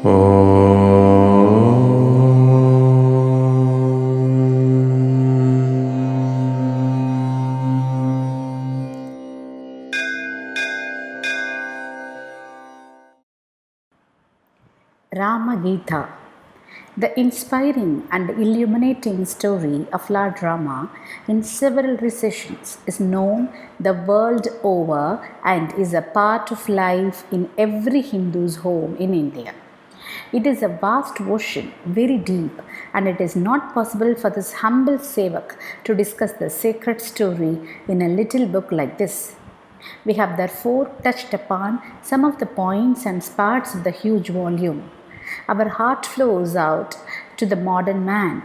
Rama Gita, the inspiring and illuminating story of Lord Rama in several recessions, is known the world over and is a part of life in every Hindu's home in India. It is a vast ocean, very deep, and it is not possible for this humble sevak to discuss the sacred story in a little book like this. We have therefore touched upon some of the points and parts of the huge volume. Our heart flows out to the modern man,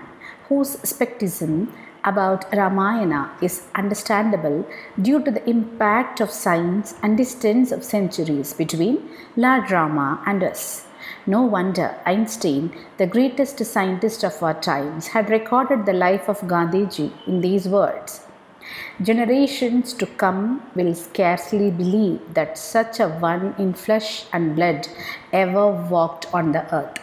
whose skepticism about Ramayana is understandable due to the impact of science and distance of centuries between Lord Rama and us. No wonder Einstein, the greatest scientist of our times, had recorded the life of Gandhiji in these words. Generations to come will scarcely believe that such a one in flesh and blood ever walked on the earth.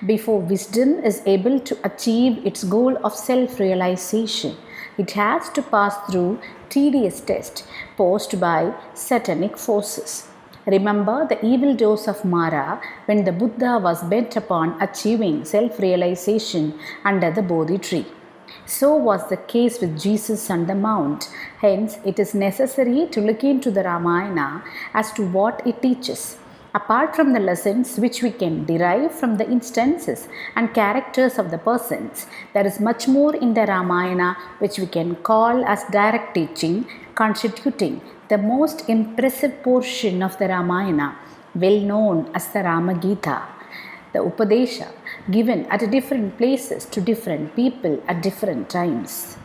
Before wisdom is able to achieve its goal of self-realization, it has to pass through tedious tests posed by satanic forces. Remember the evil dose of Mara when the Buddha was bent upon achieving self-realization under the Bodhi tree. So was the case with Jesus on the Mount. Hence, it is necessary to look into the Ramayana as to what it teaches. Apart from the lessons which we can derive from the instances and characters of the persons, there is much more in the Ramayana which we can call as direct teaching, constituting the most impressive portion of the Ramayana, well known as the Rama Gita, the Upadesha, given at different places to different people at different times.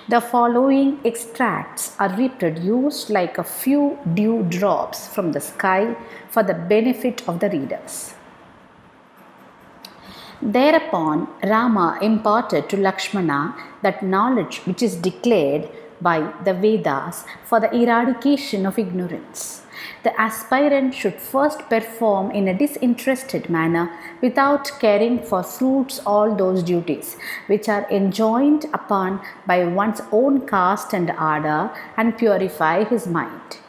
The following extracts are reproduced like a few dew drops from the sky for the benefit of the readers. Thereupon Rama imparted to Lakshmana that knowledge which is declared by the Vedas for the eradication of ignorance. The aspirant should first perform in a disinterested manner without caring for fruits all those duties which are enjoined upon by one's own caste and order and purify his mind.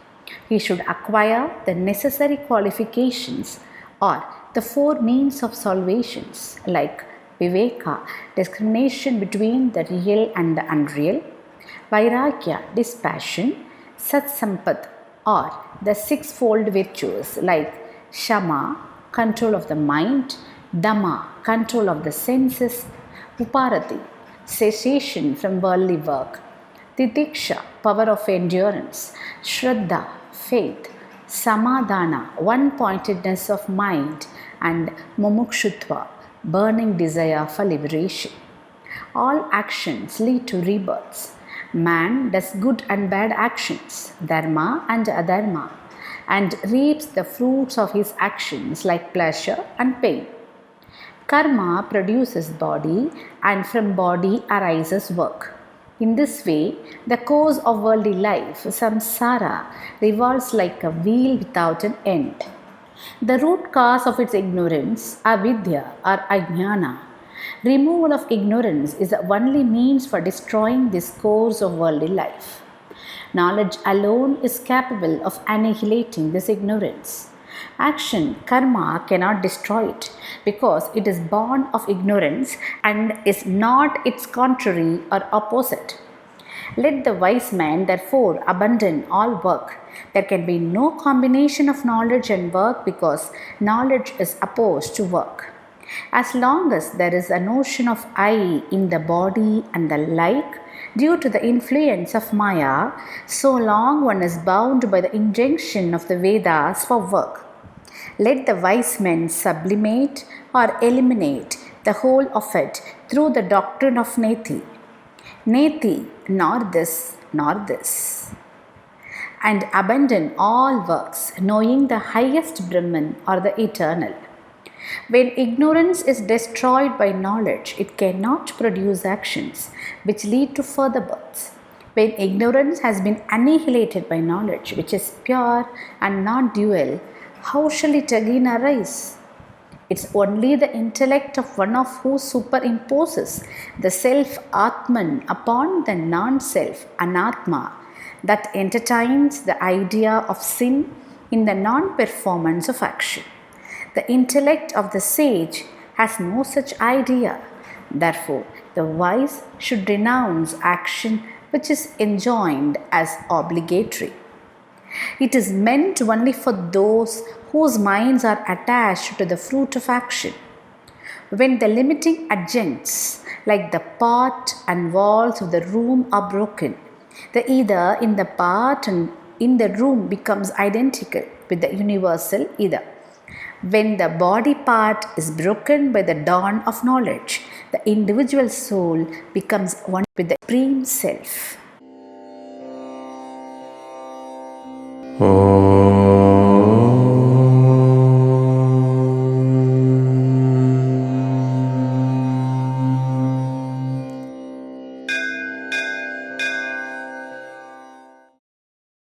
He should acquire the necessary qualifications or the four means of salvations like Viveka, discrimination between the real and the unreal, Vairagya, dispassion, Satsampat, or the sixfold virtues like Shama, control of the mind, Dhamma, control of the senses, Uparati, cessation from worldly work, Titiksha, power of endurance, Shraddha, faith, Samadhana, one-pointedness of mind, and Mumukshutva, burning desire for liberation. All actions lead to rebirths. Man does good and bad actions, dharma and adharma, and reaps the fruits of his actions like pleasure and pain. Karma produces body, and from body arises work. In this way, the course of worldly life, samsara, revolves like a wheel without an end. The root cause of its ignorance, avidya or ajnana. Removal of ignorance is the only means for destroying this course of worldly life. Knowledge alone is capable of annihilating this ignorance. Action, karma, cannot destroy it because it is born of ignorance and is not its contrary or opposite. Let the wise man therefore abandon all work. There can be no combination of knowledge and work because knowledge is opposed to work. As long as there is a notion of I in the body and the like, due to the influence of Maya, so long one is bound by the injunction of the Vedas for work. Let the wise men sublimate or eliminate the whole of it through the doctrine of Neti. Neti, nor this, nor this. And abandon all works, knowing the highest Brahman or the eternal. When ignorance is destroyed by knowledge, it cannot produce actions which lead to further births. When ignorance has been annihilated by knowledge, which is pure and not dual, how shall it again arise? It's only the intellect of one of who superimposes the self Atman upon the non-self Anatma that entertains the idea of sin in the non-performance of action. The intellect of the sage has no such idea. Therefore, the wise should renounce action which is enjoined as obligatory. It is meant only for those whose minds are attached to the fruit of action. When the limiting adjuncts, like the part and walls of the room, are broken, the ether in the part and in the room becomes identical with the universal ether. When the body part is broken by the dawn of knowledge, the individual soul becomes one with the Supreme Self. Oh.